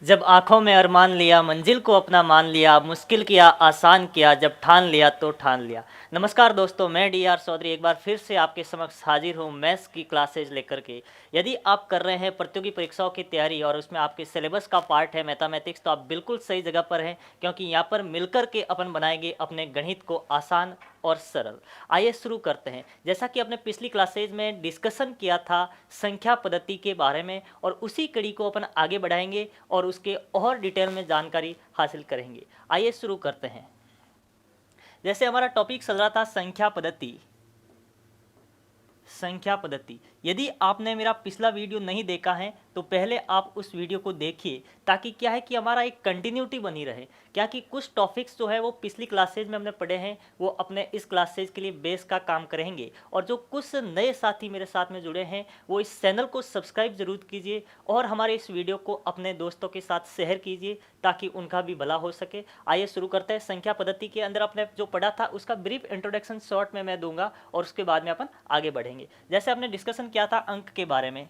जब आँखों में अरमान लिया, मंजिल को अपना मान लिया, मुश्किल किया आसान किया, जब ठान लिया तो ठान लिया। नमस्कार दोस्तों, मैं डी.आर. चौधरी एक बार फिर से आपके समक्ष हाजिर हूँ मैथ्स की क्लासेज लेकर के। यदि आप कर रहे हैं प्रतियोगी परीक्षाओं की तैयारी और उसमें आपके सिलेबस का पार्ट है मैथमेटिक्स, तो आप बिल्कुल सही जगह पर हैं, क्योंकि यहाँ पर मिलकर के अपन बनाएंगे अपने गणित को आसान और सरल। आइए शुरू करते हैं। जैसा कि अपने पिछली क्लासेज में डिस्कशन किया था संख्या पद्धति के बारे में, और उसी कड़ी को अपन आगे बढ़ाएंगे और उसके और डिटेल में जानकारी हासिल करेंगे। आइए शुरू करते हैं। जैसे हमारा टॉपिक चल रहा था संख्या पद्धति। संख्या पद्धति, यदि आपने मेरा पिछला वीडियो नहीं देखा है तो पहले आप उस वीडियो को देखिए, ताकि क्या है कि हमारा एक कंटिन्यूटी बनी रहे। क्या कि कुछ टॉपिक्स जो है वो पिछली क्लासेज में हमने पढ़े हैं, वो अपने इस क्लासेज के लिए बेस का काम करेंगे। और जो कुछ नए साथी मेरे साथ में जुड़े हैं, वो इस चैनल को सब्सक्राइब जरूर कीजिए और हमारे इस वीडियो को अपने दोस्तों के साथ शेयर कीजिए, ताकि उनका भी भला हो सके। आइए शुरू करते हैं। संख्या पद्धति के अंदर अपने जो पढ़ा था उसका ब्रीफ इंट्रोडक्शन शॉर्ट में मैं दूंगा, और उसके बाद में अपन आगे बढ़ेंगे। जैसे हमने डिस्कशन किया था अंक के बारे में,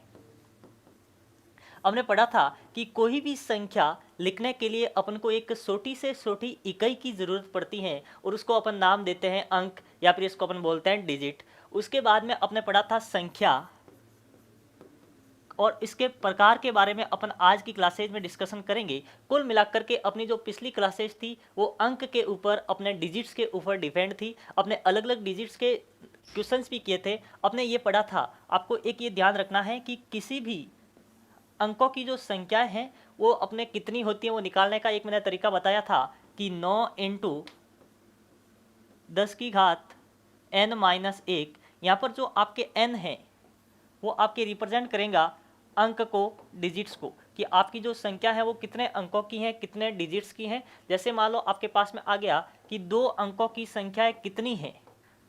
हमने पढ़ा था कि कोई भी संख्या लिखने के लिए अपन को एक छोटी से छोटी इकाई की ज़रूरत पड़ती है, और उसको अपन नाम देते हैं अंक, या फिर इसको अपन बोलते हैं डिजिट। उसके बाद में अपने पढ़ा था संख्या, और इसके प्रकार के बारे में अपन आज की क्लासेज में डिस्कशन करेंगे। कुल मिलाकर के अपनी जो पिछली क्लासेज थी वो अंक के ऊपर, अपने डिजिट्स के ऊपर डिपेंड थी। अपने अलग अलग डिजिट्स के क्वेश्चंस भी किए थे। अपने ये पढ़ा था, आपको एक ये ध्यान रखना है कि किसी भी अंकों की जो संख्याएं हैं वो अपने कितनी होती हैं, वो निकालने का एक मैंने तरीका बताया था कि 9 इंटू 10 की घात n-1। यहाँ पर जो आपके n है वो आपके रिप्रेजेंट करेगा अंक को, डिजिट्स को, कि आपकी जो संख्या है वो कितने अंकों की है, कितने डिजिट्स की है। जैसे मान लो आपके पास में आ गया कि 2 अंकों की संख्या कितनी है,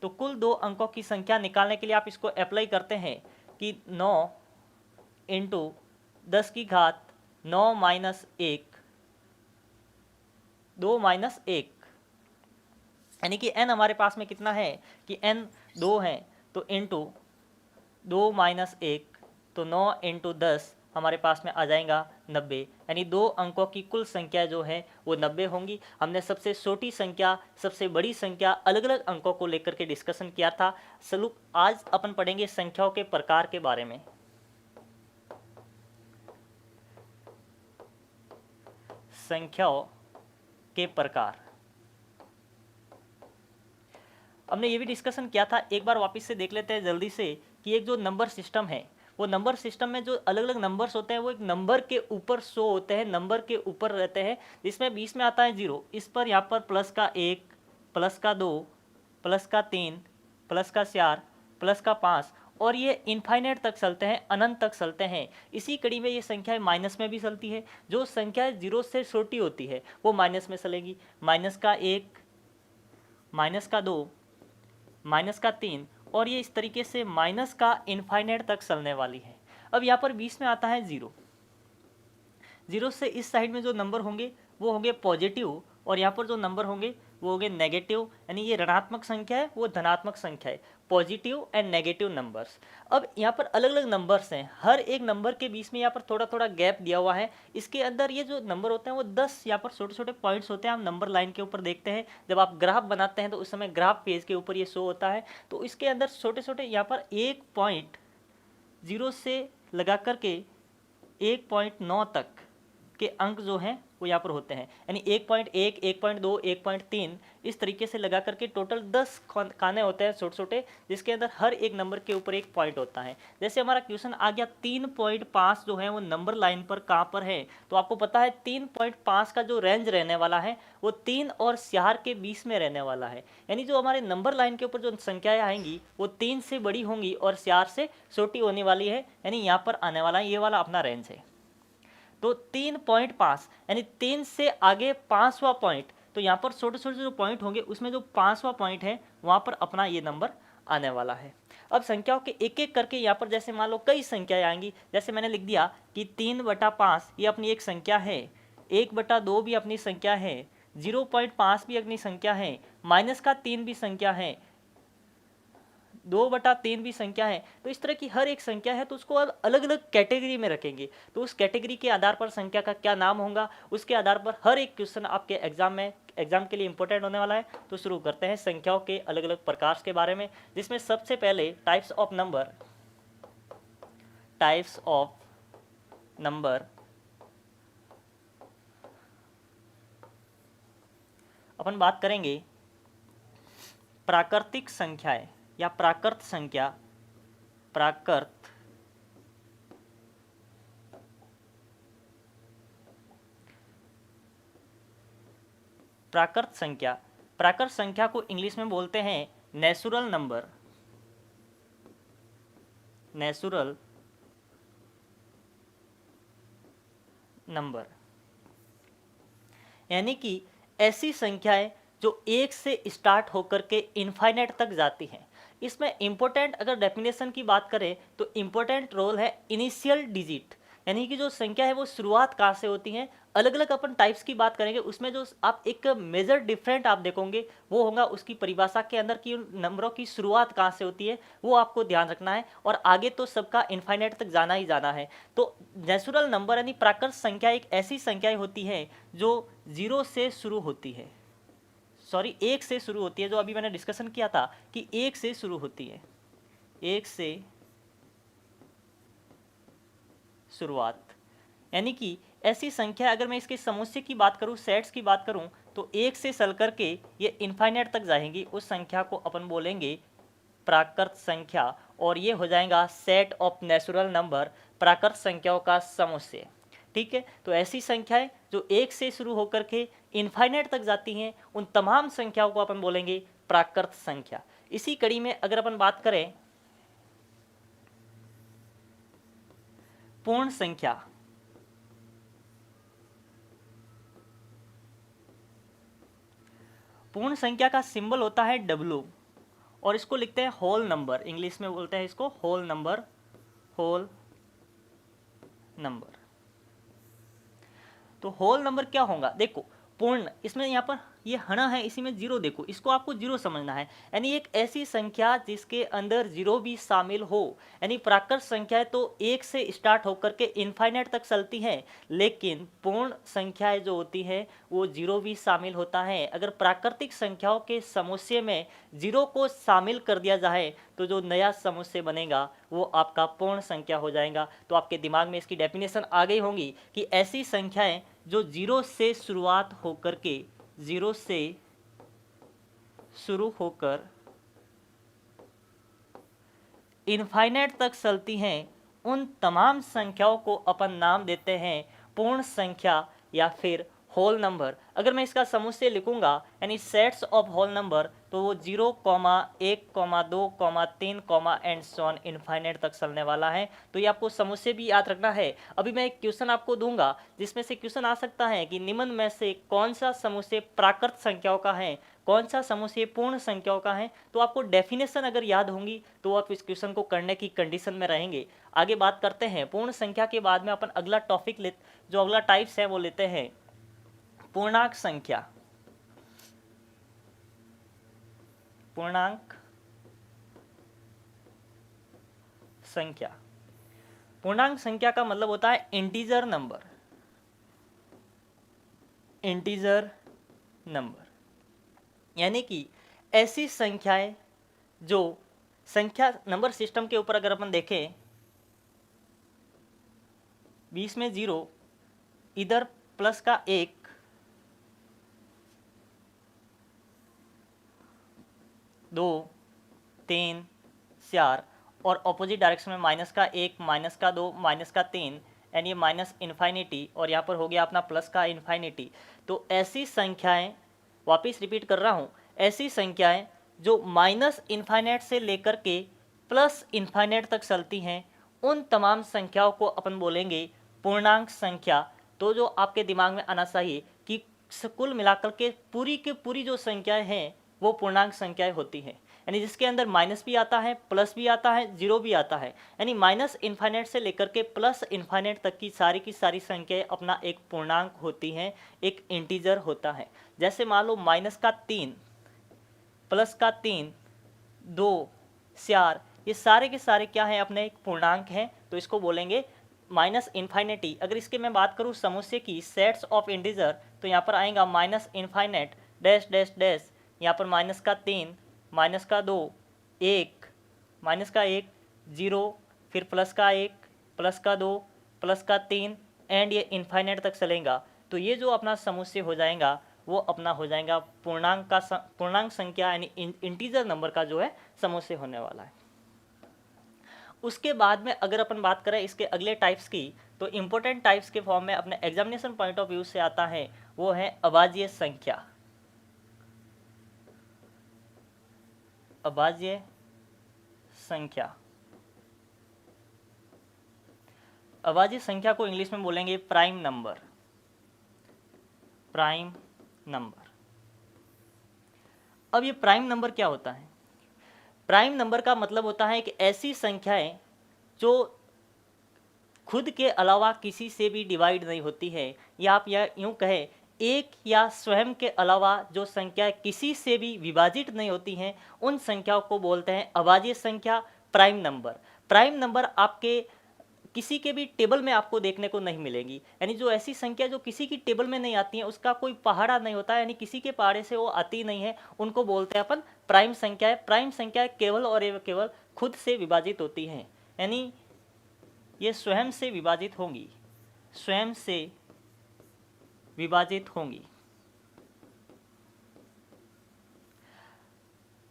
तो कुल 2 अंकों की संख्या निकालने के लिए आप इसको अप्लाई करते हैं कि 9 इंटू 10 की घात 9-1, 2-1, यानी कि n हमारे पास में कितना है कि n 2 है, तो इंटू 2-1, तो 9 इंटू 10 हमारे पास में आ जाएगा 90। यानी 2 अंकों की कुल संख्या जो है वो 90 होंगी। हमने सबसे छोटी संख्या, सबसे बड़ी संख्या, अलग अलग अंकों को लेकर के डिस्कशन किया था। सलूक आज अपन पढ़ेंगे संख्याओं के प्रकार के बारे में। संख्याओं के प्रकार हमने ये भी डिस्कशन किया था, एक बार वापस से देख लेते हैं जल्दी से, कि एक जो नंबर सिस्टम है, वो नंबर सिस्टम में जो अलग अलग नंबर्स होते हैं वो एक नंबर के ऊपर शो होते हैं, नंबर के ऊपर रहते हैं। जिसमें बीच में आता है 0, इस पर यहाँ पर प्लस का 1, प्लस का 2, प्लस का 3, प्लस का 4, प्लस का 5, और ये इनफाइनाइट तक चलते हैं, अनंत तक चलते हैं। इसी कड़ी में ये संख्या माइनस में भी चलती है। जो संख्या 0 से छोटी होती है वो माइनस में चलेगी। माइनस का 1, माइनस का 2, माइनस का 3, और ये इस तरीके से माइनस का इनफाइनाइट तक चलने वाली है। अब यहाँ पर बीच में आता है 0। 0 से इस साइड में जो नंबर होंगे वो होंगे पॉजिटिव, और यहाँ पर जो नंबर होंगे वो होंगे नेगेटिव। यानी ये ऋणात्मक संख्या है, वो धनात्मक संख्या है, पॉजिटिव एंड नेगेटिव नंबर्स। अब यहाँ पर अलग अलग नंबर्स हैं, हर एक नंबर के बीच में यहाँ पर थोड़ा थोड़ा गैप दिया हुआ है। इसके अंदर ये जो नंबर होते हैं वो 10 यहाँ पर छोटे छोटे पॉइंट्स होते हैं। हम नंबर लाइन के ऊपर देखते हैं, जब आप ग्राफ बनाते हैं तो उस समय ग्राफ पेज के ऊपर ये शो होता है। तो इसके अंदर छोटे छोटे यहाँ पर 1.0 से लगा करके 1.9 तक के अंक जो हैं वो यहाँ पर होते हैं। यानी 1.1, 1.2, 1.3 इस तरीके से लगा करके टोटल 10 खाने होते हैं छोटे छोटे, जिसके अंदर हर एक नंबर के ऊपर एक पॉइंट होता है। जैसे हमारा क्वेश्चन आ गया 3.5 जो है वो नंबर लाइन पर कहाँ पर है, तो आपको पता है 3.5 का जो रेंज रहने वाला है वो 3 और 4 के बीच में रहने वाला है। यानी जो हमारे नंबर लाइन के ऊपर जो संख्याएँ आएंगी वो 3 से बड़ी होंगी और 4 से छोटी होने वाली है। यानी यहाँ पर आने वाला ये वाला अपना रेंज है। तो 3.5 यानी 3 से आगे 5वां पॉइंट, तो यहाँ पर छोटे छोटे जो पॉइंट होंगे उसमें जो 5वां पॉइंट है वहाँ पर अपना ये नंबर आने वाला है। अब संख्याओं के एक एक करके यहाँ पर जैसे मान लो कई संख्याएं आएंगी। जैसे मैंने लिख दिया कि 3/5 ये अपनी एक संख्या है, 1/2 भी अपनी संख्या है, 0.5 भी अपनी संख्या है, -3 भी संख्या है, 2/3 भी संख्या है। तो इस तरह की हर एक संख्या है तो उसको अलग अलग कैटेगरी में रखेंगे, तो उस कैटेगरी के आधार पर संख्या का क्या नाम होगा, उसके आधार पर हर एक क्वेश्चन आपके एग्जाम के लिए इंपॉर्टेंट होने वाला है। तो शुरू करते हैं संख्याओं के अलग अलग प्रकार के बारे में, जिसमें सबसे पहले टाइप्स ऑफ नंबर अपन बात करेंगे प्राकृतिक संख्याएं या प्राकृत संख्या। प्राकृत संख्या को इंग्लिश में बोलते हैं नेचुरल नंबर, यानी कि ऐसी संख्याएं जो एक से स्टार्ट होकर के इनफाइनाइट तक जाती हैं। इसमें इंपॉर्टेंट अगर डेफिनेशन की बात करें तो इंपॉर्टेंट रोल है इनिशियल डिजिट, यानी कि जो संख्या है वो शुरुआत कहाँ से होती है। अलग अलग अपन टाइप्स की बात करेंगे, उसमें जो आप एक मेजर डिफरेंट आप देखोगे वो होगा उसकी परिभाषा के अंदर की नंबरों की शुरुआत कहाँ से होती है, वो आपको ध्यान रखना है। और आगे तो सबका इनफाइनाइट तक जाना ही जाना है। तो नेचुरल नंबर यानी प्राकृत संख्या एक ऐसी संख्याएं होती है जो 0 से शुरू होती है, सॉरी 1 से शुरू होती है, जो अभी मैंने डिस्कशन किया था कि 1 से शुरू होती है, 1 से शुरुआत। यानी कि ऐसी संख्या, अगर मैं इसके समुच्चय की बात करूं, सेट्स की बात करूं, तो 1 से चल करके ये इनफाइनाइट तक जाएंगी, उस संख्या को अपन बोलेंगे प्राकृत संख्या। और ये हो जाएगा सेट ऑफ नेचुरल नंबर, प्राकृत संख्याओं का समुच्चय। ठीक है, तो ऐसी संख्याएं जो 1 से शुरू होकर के इनफाइनाइट तक जाती हैं, उन तमाम संख्याओं को अपन बोलेंगे प्राकृत संख्या। इसी कड़ी में अगर अपन बात करें पूर्ण संख्या, पूर्ण संख्या का सिंबल होता है W, और इसको लिखते हैं होल नंबर, इंग्लिश में बोलते हैं इसको होल नंबर। तो होल नंबर क्या होगा, देखो पूर्ण, इसमें यहाँ पर ये हना है, इसी में 0, देखो इसको आपको 0 समझना है, यानी एक ऐसी संख्या जिसके अंदर 0 भी शामिल हो। यानी प्राकृत संख्याएं तो 1 से स्टार्ट होकर के इनफाइनाइट तक चलती हैं, लेकिन पूर्ण संख्याएं जो होती है वो 0 भी शामिल होता है। अगर प्राकृतिक संख्याओं के समुच्चय में 0 को शामिल कर दिया जाए तो जो नया समुच्चय बनेगा वो आपका पूर्ण संख्या हो जाएगा। तो आपके दिमाग में इसकी डेफिनेशन आ गई होंगी कि ऐसी संख्याएं जो 0 से शुरुआत होकर के 0 से शुरू होकर इनफाइनाइट तक चलती हैं, उन तमाम संख्याओं को अपन नाम देते हैं पूर्ण संख्या या फिर होल नंबर। अगर मैं इसका समुच्चय लिखूंगा यानी सेट्स ऑफ होल नंबर, तो वो 0, 1, 2, 3, एंड सो ऑन इनफाइनाइट तक चलने वाला है। तो ये आपको समुच्चय भी याद रखना है। अभी मैं एक क्वेश्चन आपको दूंगा जिसमें से क्वेश्चन आ सकता है कि निम्न में से कौन सा समुच्चय प्राकृत संख्याओं का है, कौन सा समुच्चय पूर्ण संख्याओं का है। तो आपको डेफिनेशन अगर याद होंगी तो आप इस क्वेश्चन को करने की कंडीशन में रहेंगे। आगे बात करते हैं पूर्ण संख्या के बाद में अपन अगला टॉपिक जो अगला टाइप्स है वो लेते हैं पूर्णांक संख्या। पूर्णांक संख्या का मतलब होता है इंटीजर नंबर, यानी कि ऐसी संख्याएं जो संख्या नंबर सिस्टम के ऊपर अगर अपन देखें, 20 में 0, इधर प्लस का 1, 2, 3, 4 और ऑपोजिट डायरेक्शन में माइनस का 1, माइनस का 2, माइनस का 3, यानी ये माइनस इन्फाइनिटी, और यहाँ पर हो गया अपना प्लस का इन्फाइनिटी। तो ऐसी संख्याएं, वापस रिपीट कर रहा हूँ, ऐसी संख्याएं जो माइनस इन्फाइनाइट से लेकर के प्लस इन्फाइनाइट तक चलती हैं, उन तमाम संख्याओं को अपन बोलेंगे पूर्णांक संख्या। तो जो आपके दिमाग में आना चाहिए कि कुल मिलाकर के पूरी जो संख्याएं हैं वो पूर्णांक संख्याएं होती हैं, यानी जिसके अंदर माइनस भी आता है, प्लस भी आता है, 0 भी आता है। यानी माइनस इन्फाइनाइट से लेकर के प्लस इन्फाइनाइट तक की सारी संख्याएं अपना एक पूर्णांक होती हैं, एक इंटीजर होता है। जैसे मान लो माइनस का 3, प्लस का 3, 2, 4, ये सारे के सारे क्या हैं, अपने एक पूर्णांक हैं, तो इसको बोलेंगे माइनस इन्फाइनिटी। अगर इसके मैं बात करूँ समुच्चय की, सेट्स ऑफ इंटीजर, तो यहाँ पर आएगा minus infinite dash dash dash, यहाँ पर माइनस का 3, माइनस का 2, 1, माइनस का 1, 0, फिर प्लस का 1, प्लस का 2, प्लस का 3, एंड ये इन्फाइनेट तक चलेगा। तो ये जो अपना समुच्चय हो जाएगा वो अपना हो जाएगा पूर्णांक संख्या यानी इंटीजर नंबर का जो है समुच्चय होने वाला है। उसके बाद में अगर अपन बात करें इसके अगले टाइप्स की, तो इम्पोर्टेंट टाइप्स के फॉर्म में अपने एग्जामिनेशन पॉइंट ऑफ व्यू से आता है, वो है अभाज्य संख्या। अभाज्य संख्या, अभाज्य संख्या को इंग्लिश में बोलेंगे प्राइम नंबर। Prime number. अब ये प्राइम नंबर क्या होता है? प्राइम नंबर का मतलब होता है कि ऐसी संख्याएं जो खुद के अलावा किसी से भी डिवाइड नहीं होती है, या आप यूं कहें एक या स्वयं के अलावा जो संख्याएं किसी से भी विभाजित नहीं होती हैं, उन संख्याओं को बोलते हैं अभाज्य संख्या, प्राइम नंबर। प्राइम नंबर आपके किसी के भी टेबल में आपको देखने को नहीं मिलेगी, यानी जो ऐसी संख्या जो किसी की टेबल में नहीं आती है, उसका कोई पहाड़ा नहीं होता है, यानी किसी के पहाड़े से वो आती नहीं है, उनको बोलते हैं अपन प्राइम संख्या है। प्राइम संख्या केवल और केवल खुद से विभाजित होती हैं, यानी ये स्वयं से विभाजित होंगी, स्वयं से विभाजित होंगी।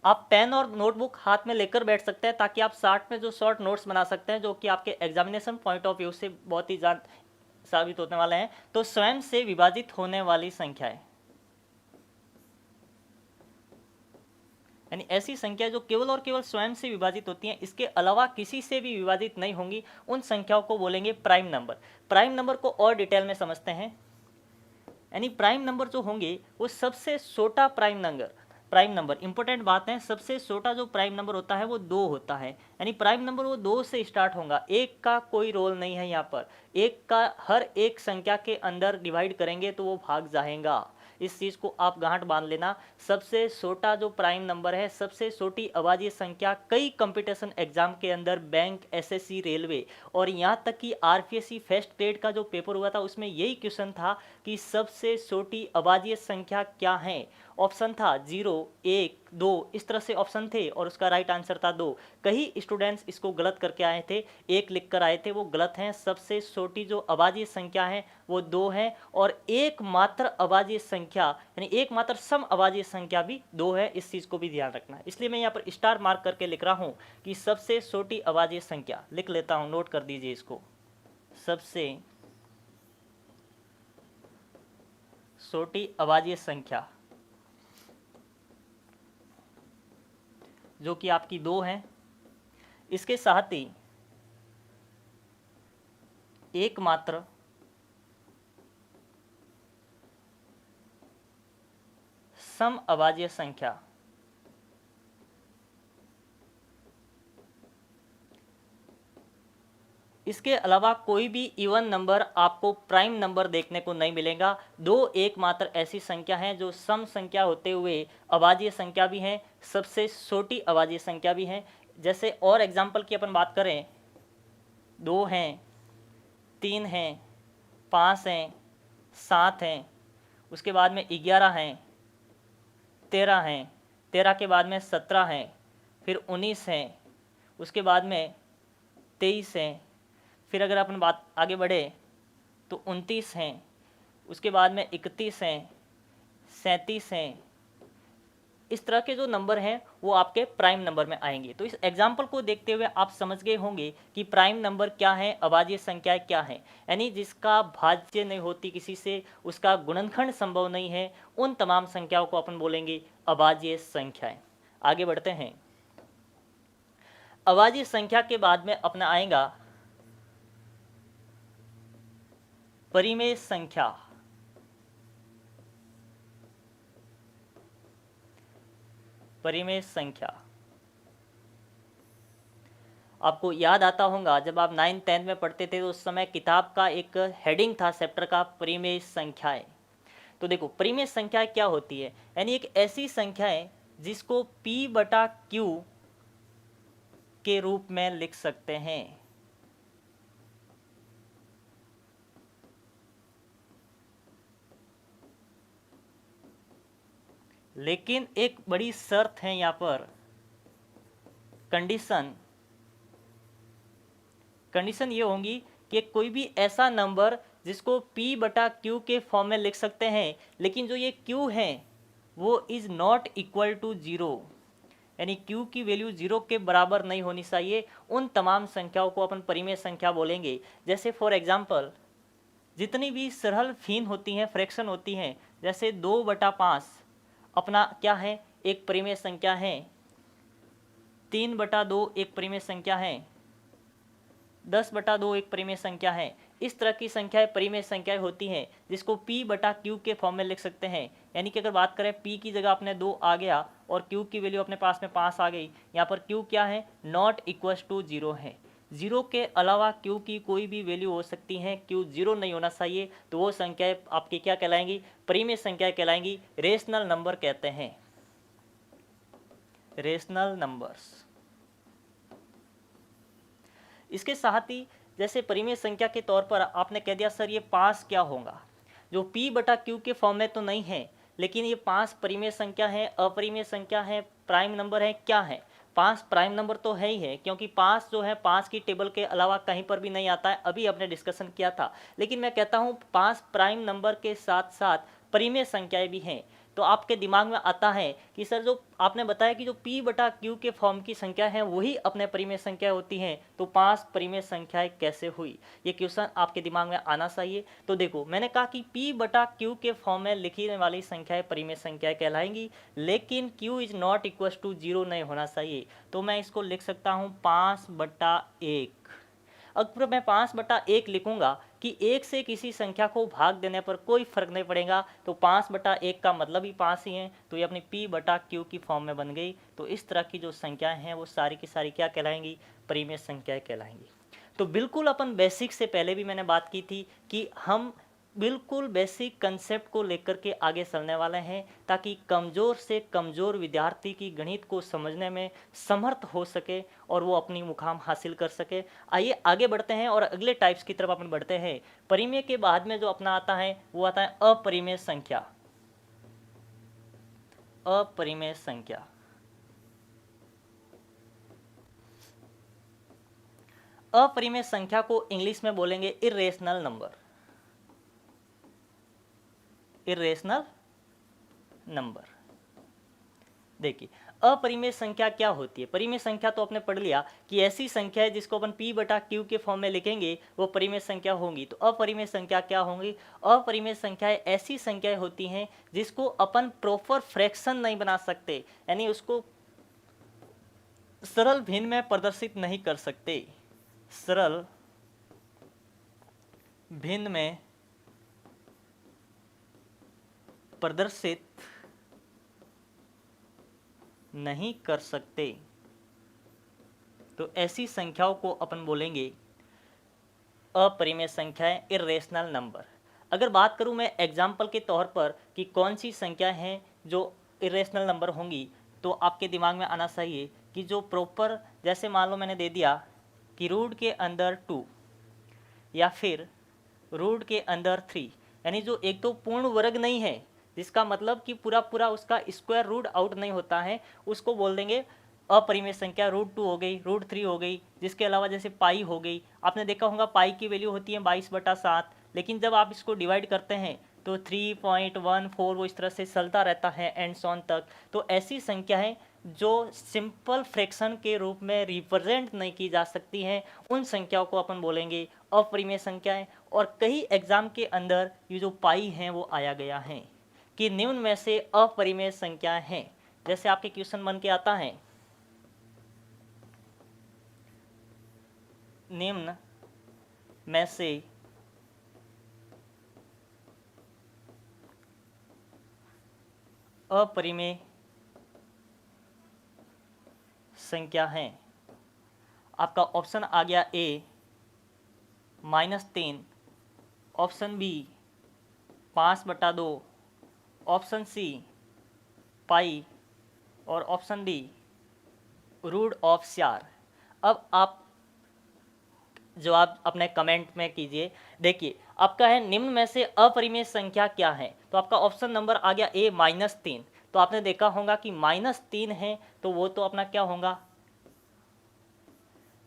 आप पेन और नोटबुक हाथ में लेकर बैठ सकते हैं ताकि आप साथ में जो शॉर्ट नोट्स बना सकते हैं, जो कि आपके एग्जामिनेशन पॉइंट ऑफ व्यू से बहुत ही साबित होने वाले हैं। तो स्वयं से विभाजित होने वाली संख्याएं, यानी ऐसी संख्या जो केवल और केवल स्वयं से विभाजित होती हैं, इसके अलावा किसी से भी विभाजित नहीं होंगी, उन संख्याओं को बोलेंगे प्राइम नंबर। प्राइम नंबर को और डिटेल में समझते हैं, यानी प्राइम नंबर जो होंगे वो सबसे छोटा प्राइम नंबर इंपॉर्टेंट बात है, सबसे छोटा जो प्राइम नंबर होता है वो 2 होता है, यानी प्राइम नंबर वो 2 से स्टार्ट होगा। एक का कोई रोल नहीं है यहाँ पर, एक का हर एक संख्या के अंदर डिवाइड करेंगे तो वो भाग जाएगा। इस चीज़ को आप गांठ बांध लेना। सबसे छोटा जो प्राइम नंबर है, सबसे छोटी अभाज्य संख्या, कई कंपटीशन एग्जाम के अंदर बैंक, एसएससी, रेलवे और यहाँ तक कि आरपीएससी फर्स्ट ग्रेड का जो पेपर हुआ था उसमें यही क्वेश्चन था कि सबसे छोटी अभाज्य संख्या क्या है। ऑप्शन था 0, 1, 2, इस तरह से ऑप्शन थे और उसका राइट आंसर था 2। कई स्टूडेंट्स इसको गलत करके आए थे, 1 लिख कर आए थे, वो गलत हैं। सबसे छोटी जो अभाज्य संख्या है वो 2 है, और एकमात्र अभाज्य संख्या यानी एकमात्र सम अभाज्य संख्या भी 2 है। इस चीज़ को भी ध्यान रखना है, इसलिए मैं यहाँ पर स्टार मार्क करके लिख रहा हूँ कि सबसे छोटी अभाज्य संख्या लिख लेता हूँ, नोट कर दीजिए इसको। सबसे छोटी अभाज्य संख्या जो कि आपकी 2 है, इसके साथ ही एकमात्र सम अभाज्य संख्या इसके अलावा कोई भी इवन नंबर आपको प्राइम नंबर देखने को नहीं मिलेगा। 2 एकमात्र ऐसी संख्या हैं जो सम संख्या होते हुए अभाज्य संख्या भी हैं, सबसे छोटी अभाज्य संख्या भी हैं। जैसे और एग्जांपल की अपन बात करें, 2 हैं, 3 हैं, 5 हैं, 7 हैं, उसके बाद में 11 हैं, 13 हैं, 13 के बाद में 17 हैं, फिर 19 हैं, उसके बाद में 23 हैं, फिर अगर अपन बात आगे बढ़े तो 29 हैं, उसके बाद में 31 हैं, 37 हैं। इस तरह के जो नंबर हैं वो आपके प्राइम नंबर में आएंगे। तो इस एग्जाम्पल को देखते हुए आप समझ गए होंगे कि प्राइम नंबर क्या है, अभाज्य संख्या क्या है, यानी जिसका भाज्य नहीं होती किसी से, उसका गुणनखंड संभव नहीं है, उन तमाम संख्याओं को अपन बोलेंगे अभाज्य संख्याएं। आगे बढ़ते हैं। अभाज्य संख्या के बाद में अपना आएगा परिमेय संख्या। परिमेय संख्या आपको याद आता होगा, जब आप 9th 10th में पढ़ते थे तो उस समय किताब का एक हेडिंग था चैप्टर का, परिमेय संख्याएं। तो देखो परिमेय संख्या क्या होती है, यानी एक ऐसी संख्या है जिसको P/Q के रूप में लिख सकते हैं। लेकिन एक बड़ी शर्त है यहाँ पर, कंडीशन ये होंगी कि कोई भी ऐसा नंबर जिसको p बटा q के फॉर्म में लिख सकते हैं, लेकिन जो ये q है वो इज नॉट इक्वल टू 0, यानी q की वैल्यू 0 के बराबर नहीं होनी चाहिए। उन तमाम संख्याओं को अपन परिमेय संख्या बोलेंगे। जैसे फॉर एग्जांपल जितनी भी सरल भिन्न होती हैं, फ्रैक्शन होती हैं, जैसे 2/5 अपना क्या है, एक परिमेय संख्या है। 3/2 एक परिमेय संख्या है। 10/2 एक परिमेय संख्या है। इस तरह की संख्याएं परिमेय संख्याएं होती हैं जिसको p बटा q के फॉर्म में लिख सकते हैं। यानी कि अगर बात करें p की जगह अपने 2 आ गया और q की वैल्यू अपने पास में 5 आ गई। यहाँ पर q क्या है, नॉट इक्वल टू 0 है। 0 के अलावा q की कोई भी वैल्यू हो सकती है, q 0 नहीं होना चाहिए। तो वो संख्याएं आपकी क्या कहलाएंगी, परिमेय संख्याएं कहलाएंगी। रेशनल नंबर कहते हैं, रेशनल नंबर्स। इसके साथ ही जैसे परिमेय संख्या के तौर पर आपने कह दिया सर ये 5 क्या होगा, जो p बटा q के फॉर्म में तो नहीं है, लेकिन ये 5 परिमेय संख्या है, अपरिमेय संख्या है, प्राइम नंबर है, क्या है। 5 प्राइम नंबर तो है ही है, क्योंकि 5 जो है 5 की टेबल के अलावा कहीं पर भी नहीं आता है, अभी आपने डिस्कशन किया था। लेकिन मैं कहता हूँ 5 प्राइम नंबर के साथ साथ परिमेय संख्याएं भी हैं। तो आपके दिमाग में आता है कि सर जो आपने बताया कि जो p बटा q के फॉर्म की संख्या है वही अपने परिमेय संख्या होती हैं, तो 5 परिमेय संख्याएं कैसे हुई, ये क्वेश्चन आपके दिमाग में आना चाहिए। तो देखो मैंने कहा कि p बटा q के फॉर्म में लिखी वाली संख्याएं परिमेय संख्याएं कहलाएंगी, लेकिन q is not equal to 0 नहीं होना चाहिए। तो मैं इसको लिख सकता हूँ 5/1। अगर मैं 5/1 लिखूंगा कि 1 से किसी संख्या को भाग देने पर कोई फर्क नहीं पड़ेगा, तो 5/1 का मतलब ही 5 ही है। तो ये अपनी p बटा q की फॉर्म में बन गई। तो इस तरह की जो संख्याएं हैं वो सारी की सारी क्या कहलाएंगी, परिमेय संख्याएं कहलाएंगी। तो बिल्कुल अपन बेसिक से पहले भी मैंने बात की थी कि हम बिल्कुल बेसिक कंसेप्ट को लेकर के आगे चलने वाले हैं, ताकि कमज़ोर से कमज़ोर विद्यार्थी की गणित को समझने में समर्थ हो सके और वो अपनी मुकाम हासिल कर सके। आइए आगे बढ़ते हैं और अगले टाइप्स की तरफ अपन बढ़ते हैं। परिमेय के बाद में जो अपना आता है वो आता है अपरिमेय संख्या। अपरिमेय संख्या, अपरिमेय संख्या को इंग्लिश में बोलेंगे इर्रेशनल नंबर। Irrational number. देखिए अपरिमेय संख्या क्या होती है। परिमेय संख्या तो आपने पढ़ लिया कि ऐसी संख्या है जिसको अपन p बटा q के फॉर्म में लिखेंगे वो परिमेय संख्या होंगी। तो अपरिमेय संख्या क्या होंगी, अपरिमेय संख्याएं ऐसी संख्याएं होती हैं जिसको अपन प्रॉपर फ्रैक्शन नहीं बना सकते, यानी उसको सरल भिन्न में प्रदर्शित नहीं कर सकते, सरल भिन्न में प्रदर्शित नहीं कर सकते। तो ऐसी संख्याओं को अपन बोलेंगे अपरिमेय संख्याएं, इर्रेशनल नंबर। अगर बात करूं मैं एग्जाम्पल के तौर पर कि कौन सी संख्याएं हैं जो इर्रेशनल नंबर होंगी, तो आपके दिमाग में आना चाहिए कि जो प्रॉपर, जैसे मान लो मैंने दे दिया कि रूट के अंदर 2 या फिर रूट के अंदर 3, यानी जो एक तो पूर्ण वर्ग नहीं है, जिसका मतलब कि पूरा पूरा उसका स्क्वायर रूट आउट नहीं होता है, उसको बोल देंगे अपरिमेय संख्या। रूट 2 हो गई, रूट 3 हो गई, जिसके अलावा जैसे पाई हो गई। आपने देखा होगा पाई की वैल्यू होती है 22/7, लेकिन जब आप इसको डिवाइड करते हैं तो 3.14 वो इस तरह से चलता रहता है एंड सॉन तक। तो ऐसी संख्या है जो सिंपल फ्रैक्शन के रूप में रिप्रेजेंट नहीं की जा सकती हैं, उन संख्याओं को अपन बोलेंगे अपरिमेय संख्याएं। और कई एग्जाम के अंदर ये जो पाई हैं वो आया गया है कि निम्न में से अपरिमेय संख्याएं हैं। जैसे आपके क्वेश्चन बन के आता है निम्न में से अपरिमेय संख्या है। आपका ऑप्शन आ गया ए -3, ऑप्शन बी 5/2, ऑप्शन सी पाई और ऑप्शन डी रूट ऑफ 4। अब आप जवाब अपने कमेंट में कीजिए। देखिए आपका है निम्न में से अपरिमेय संख्या क्या है, तो आपका ऑप्शन नंबर आ गया ए -3। तो आपने देखा होगा कि -3 है तो वो तो अपना क्या होगा,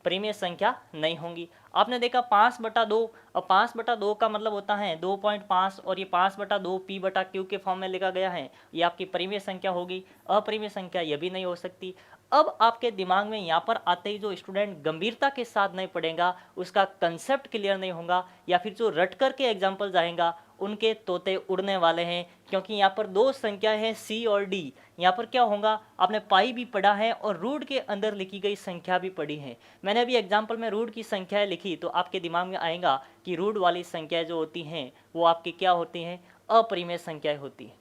परिमेय संख्या नहीं होंगी। आपने देखा 5/2, और 5/2 का मतलब होता है 2.5, और ये 5/2 p/q के फॉर्म में लिखा गया है, ये आपकी परिमेय संख्या होगी। अपरिमेय संख्या ये भी नहीं हो सकती। अब आपके दिमाग में यहाँ पर आते ही जो स्टूडेंट गंभीरता के साथ नहीं पढ़ेगा, उसका कंसेप्ट क्लियर नहीं होगा, या फिर जो रट कर के एग्जाम्पल जाएगा उनके तोते उड़ने वाले हैं, क्योंकि यहाँ पर दो संख्या है सी और डी। यहाँ पर क्या होगा, आपने पाई भी पढ़ा है और रूट के अंदर लिखी गई संख्या भी पढ़ी है। मैंने अभी एग्जाम्पल में रूट की संख्याएं लिखी, तो आपके दिमाग में आएगा कि रूट वाली संख्याएं जो होती हैं वो आपकी क्या होती हैं, अपरिमेय संख्याएं होती हैं।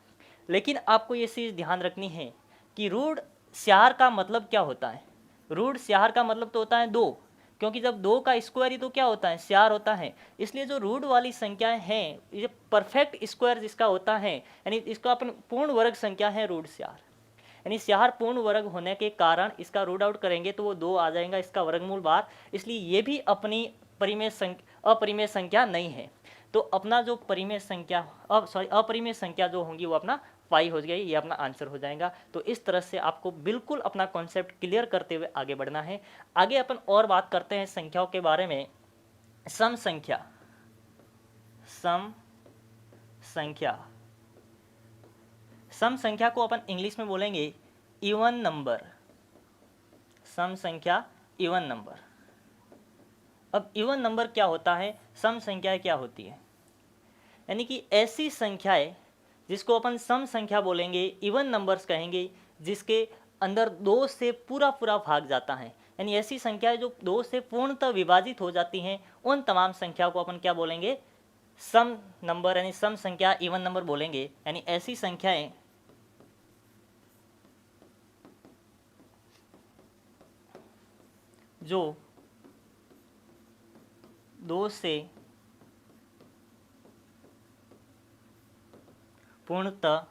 लेकिन आपको ये चीज़ ध्यान रखनी है कि रूट स्यार का मतलब क्या होता है। रूट स्यार का मतलब तो होता है 2, क्योंकि जब 2 का स्क्वायर ही तो क्या होता है, स्यार होता है। इसलिए जो रूट वाली संख्याएं हैं, ये परफेक्ट स्क्वायर जिसका होता है, यानी इसको अपन पूर्ण वर्ग संख्या है रूट स्यार। यानी स्यार पूर्ण वर्ग होने के कारण इसका रूट आउट करेंगे तो वो 2 आ जाएगा, इसका वर्गमूल बार। इसलिए ये भी अपनी अपरिमेय संख्या नहीं है। तो अपना जो परिमेय संख्या अपरिमेय संख्या जो होंगी वो अपना पाई हो गई, ये अपना आंसर हो जाएगा। तो इस तरह से आपको बिल्कुल अपना कॉन्सेप्ट क्लियर करते हुए आगे बढ़ना है। आगे अपन और बात करते हैं संख्याओं के बारे में। सम संख्या, सम संख्या, सम संख्या को अपन इंग्लिश में बोलेंगे इवन नंबर। सम संख्या इवन नंबर। अब इवन नंबर क्या होता है, सम संख्याएं क्या होती है, यानी कि ऐसी संख्याएं जिसको अपन सम संख्या बोलेंगे, इवन नंबर्स कहेंगे, जिसके अंदर 2 से पूरा पूरा भाग जाता है। यानी ऐसी संख्याएं जो 2 से पूर्णतः विभाजित हो जाती हैं, उन तमाम संख्याओं को अपन क्या बोलेंगे, सम नंबर, यानी सम संख्या इवन नंबर बोलेंगे। यानी ऐसी संख्याएं जो 2 से पूर्णतः,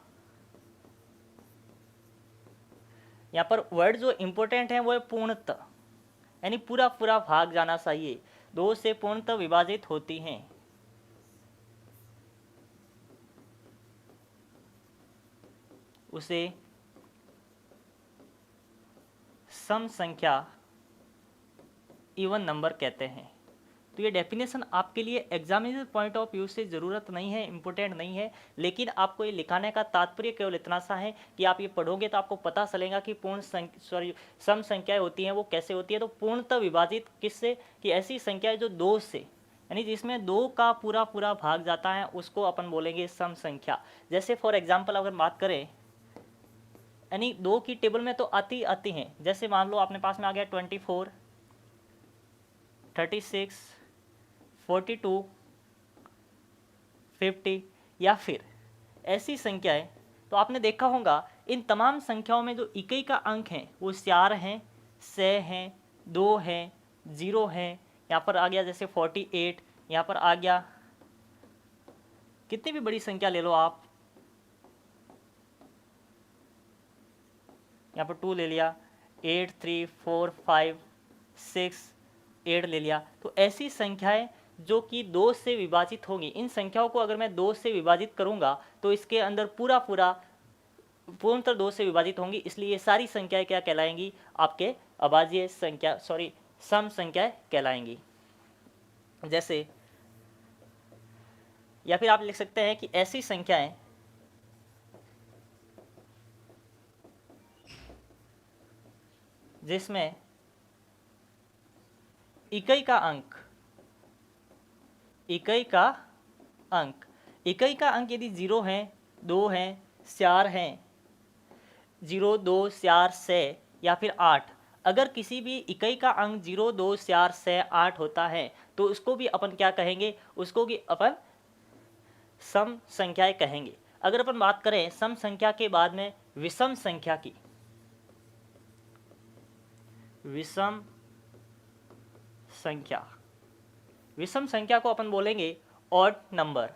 यहाँ पर वर्ड जो इंपॉर्टेंट है वो है पूर्णतः, यानी पूरा पूरा भाग जाना चाहिए, 2 से पूर्णतः विभाजित होती हैं, उसे सम संख्या इवन नंबर कहते हैं। तो ये डेफिनेशन आपके लिए एग्जामिनेशन पॉइंट ऑफ व्यू से ज़रूरत नहीं है, इंपॉर्टेंट नहीं है, लेकिन आपको ये लिखाने का तात्पर्य केवल इतना सा है कि आप ये पढ़ोगे तो आपको पता चलेगा कि सम संख्याएं होती हैं वो कैसे होती है। तो पूर्णतः विभाजित किससे, कि ऐसी संख्याएं जो 2 से, यानी जिसमें 2 का पूरा पूरा भाग जाता है, उसको अपन बोलेंगे सम संख्या। जैसे फॉर एग्जाम्पल अगर बात करें, यानी 2 की टेबल में तो आती हैं, जैसे मान लो अपने पास में आ गया 24, 36, 42, 50, या फिर ऐसी संख्याएं। तो आपने देखा होगा इन तमाम संख्याओं में जो इकाई का अंक है वो 4 हैं, 6 हैं, 2 हैं, 0 हैं। यहाँ पर आ गया जैसे 48, यहाँ पर आ गया, कितनी भी बड़ी संख्या ले लो आप, यहाँ पर 2 ले लिया, 8, 3, 4, 5, 6, 8 ले लिया। तो ऐसी संख्याएं जो कि 2 से विभाजित होंगी, इन संख्याओं को अगर मैं 2 से विभाजित करूंगा तो इसके अंदर पूरा पूरा पूर्णतः 2 से विभाजित होंगी, इसलिए ये सारी संख्याएं क्या कहलाएंगी, आपके अभाज्य संख्या सम संख्याएं कहलाएंगी। जैसे, या फिर आप लिख सकते हैं कि ऐसी संख्याएं जिसमें इकाई का अंक यदि 0 है, 2 है, 4 हैं, 0, 2, 4, 6 या फिर 8, अगर किसी भी इकाई का अंक 0, 2, 4, 6, 8 होता है तो उसको भी अपन क्या कहेंगे, उसको भी अपन सम संख्याएं कहेंगे। अगर अपन बात करें सम संख्या के बाद में विषम संख्या की, विषम संख्या को अपन बोलेंगे ऑड नंबर।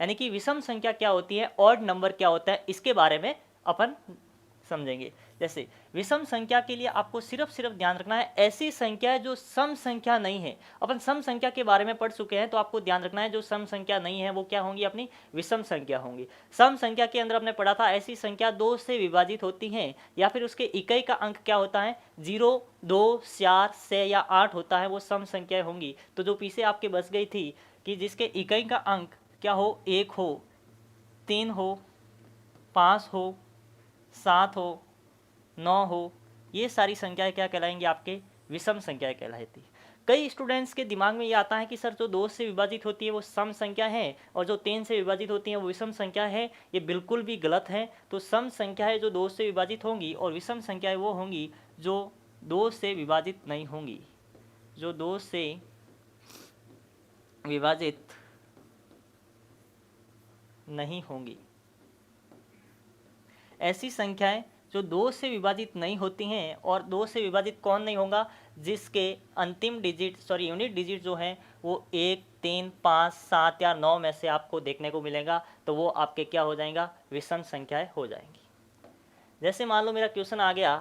यानी कि विषम संख्या क्या होती है, ऑड नंबर क्या होता है, इसके बारे में अपन समझेंगे। जैसे विषम संख्या के लिए आपको सिर्फ ध्यान रखना है ऐसी संख्या है जो सम संख्या नहीं है। अपन सम संख्या के बारे में पढ़ चुके हैं, तो आपको ध्यान रखना है जो सम संख्या नहीं है वो क्या होंगी, अपनी विषम संख्या होंगी। सम संख्या के अंदर हमने पढ़ा था ऐसी संख्या 2 से विभाजित होती हैं या फिर उसके इकाई का अंक क्या होता है 0, 2, 4, 6 या 8 होता है, वो सम संख्याएं होंगी। तो जो पीछे आपके बच गई थी कि जिसके इकाई का अंक क्या हो, 1 हो, 3 हो, 5 हो, 7 हो, 9 हो, ये सारी संख्याएं क्या कहलाएंगी, आपके विषम संख्याएं कहलाती। कई स्टूडेंट्स के दिमाग में ये आता है कि सर जो 2 से विभाजित होती है वो सम संख्या है और जो 3 से विभाजित होती है वो विषम संख्या है। ये बिल्कुल भी गलत है। तो सम संख्याएं जो 2 से विभाजित होंगी और विषम संख्याएं वो होंगी जो 2 से विभाजित नहीं होंगी, जो 2 से विभाजित नहीं होंगी। ऐसी संख्याएं जो 2 से विभाजित नहीं होती हैं, और 2 से विभाजित कौन नहीं होगा, जिसके अंतिम डिजिट यूनिट डिजिट जो है वो 1, 3, 5, 7 या 9 में से आपको देखने को मिलेगा, तो वो आपके क्या हो जाएगा, विषम संख्याएं हो जाएंगी। जैसे मान लो मेरा क्वेश्चन आ गया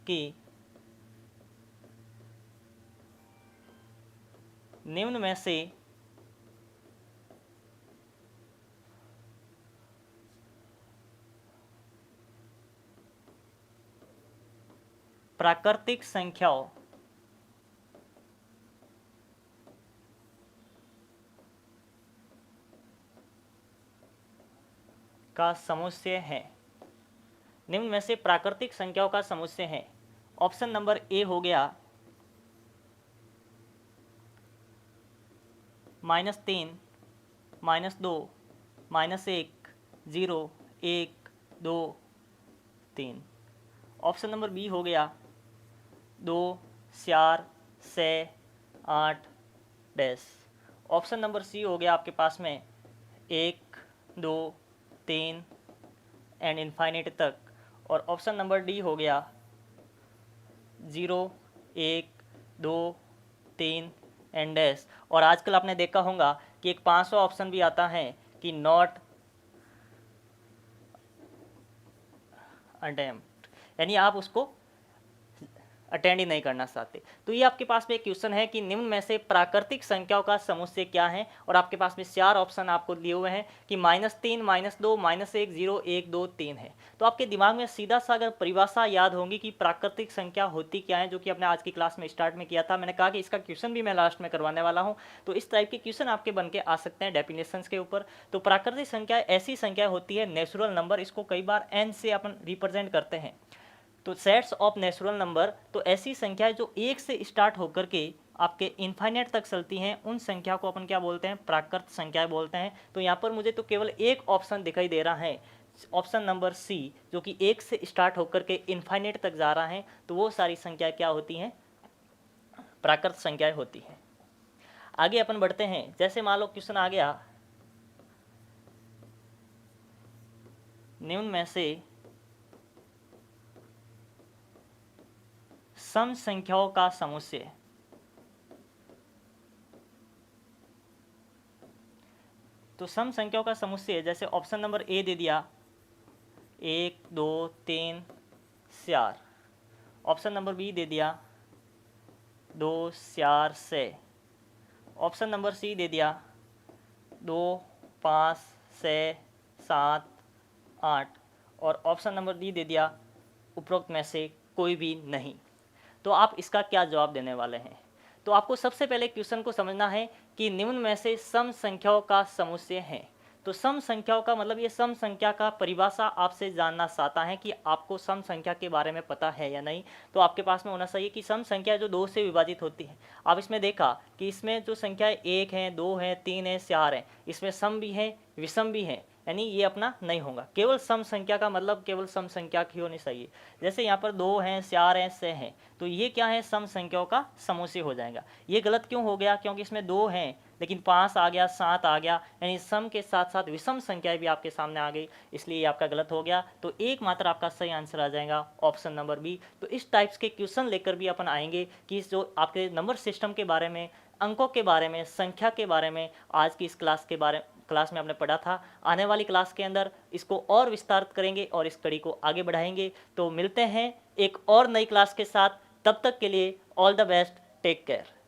कि निम्न में से प्राकृतिक संख्याओं का समुच्चय है। निम्न में से प्राकृतिक संख्याओं का समुच्चय है। ऑप्शन नंबर ए हो गया -3, -2, -1, 0, 1, 2, 3। ऑप्शन नंबर बी हो गया 2, 4, 6, 8 डैश। ऑप्शन नंबर सी हो गया आपके पास में 1, 2, 3 एंड इनफाइनाइट तक। और ऑप्शन नंबर डी हो गया 0, 1, 2, 3 एंड डैश। और आजकल आपने देखा होगा कि एक 5वां ऑप्शन भी आता है कि नॉट अटेम्प्ट, यानी आप उसको अटेंड ही नहीं करना चाहते। तो ये आपके पास में एक क्वेश्चन है कि निम्न में से प्राकृतिक संख्याओं का समुच्चय क्या है, और आपके पास में 4 ऑप्शन आपको दिए हुए हैं कि -3, -2, -1, 0, 1, 2, 3 है। तो आपके दिमाग में सीधा सा अगर परिभाषा याद होगी कि प्राकृतिक संख्या होती क्या है, जो कि आपने आज की क्लास में स्टार्ट में किया था। मैंने कहा कि इसका क्वेश्चन भी मैं लास्ट में करवाने वाला हूँ, तो इस टाइप के क्वेश्चन आपके बन के आ सकते हैं डेफिनेशंस के ऊपर। तो प्राकृतिक संख्या ऐसी संख्या होती है नेचुरल नंबर, इसको कई बार n से अपन रिप्रेजेंट करते हैं। तो सेट्स ऑफ नेचुरल नंबर, तो ऐसी संख्याएं जो 1 से स्टार्ट होकर के आपके इनफाइनाइट तक चलती हैं, उन संख्या को अपन क्या बोलते हैं, प्राकृत संख्याएं बोलते हैं। तो यहाँ पर मुझे तो केवल एक ऑप्शन दिखाई दे रहा है, ऑप्शन नंबर सी, जो कि 1 से स्टार्ट होकर के इनफाइनाइट तक जा रहा है। तो वो सारी संख्याएं क्या होती हैं, प्राकृत संख्याएं होती हैं। आगे अपन बढ़ते हैं। जैसे मान लो क्वेश्चन आ गया, निम्न में से सम संख्याओं का समुच्चय। तो सम संख्याओं का समुच्चय जैसे ऑप्शन नंबर ए दे दिया 1, 2, 3, 4। ऑप्शन नंबर बी दे दिया 2, 4, 6। ऑप्शन नंबर सी दे दिया 2, 5, 6, 7, 8। और ऑप्शन नंबर डी दे दिया उपरोक्त में से कोई भी नहीं। तो आप इसका क्या जवाब देने वाले हैं? तो आपको सबसे पहले क्वेश्चन को समझना है कि निम्न में से सम संख्याओं का समुच्चय है। तो सम संख्याओं का मतलब ये सम संख्या का परिभाषा आपसे जानना चाहता है कि आपको सम संख्या के बारे में पता है या नहीं। तो आपके पास में होना चाहिए कि सम संख्या जो 2 से विभाजित होती है। आप इसमें देखा कि इसमें जो संख्याएं 1 हैं, 2 हैं, 3 हैं, 4 हैं, इसमें सम भी है, विषम भी है, यानी ये अपना नहीं होगा। केवल सम संख्या का मतलब केवल सम संख्या की होनी चाहिए। जैसे यहाँ पर 2 हैं, 4 हैं, 6 हैं, तो ये क्या है, सम संख्याओं का समुच्चय हो जाएगा। ये गलत क्यों हो गया? क्योंकि इसमें 2 हैं लेकिन 5 आ गया, 7 आ गया, यानी सम के साथ साथ विषम संख्याएं भी आपके सामने आ गई, इसलिए ये आपका गलत हो गया। तो एकमात्र आपका सही आंसर आ जाएगा ऑप्शन नंबर बी। तो इस टाइप्स के क्वेश्चन लेकर भी अपन आएंगे कि जो आपके नंबर सिस्टम के बारे में, अंकों के बारे में, संख्या के बारे में आज की इस क्लास के बारे क्लास में आपने पढ़ा था। आने वाली क्लास के अंदर इसको और विस्तारित करेंगे और इस कड़ी को आगे बढ़ाएंगे। तो मिलते हैं एक और नई क्लास के साथ, तब तक के लिए all the best, take care.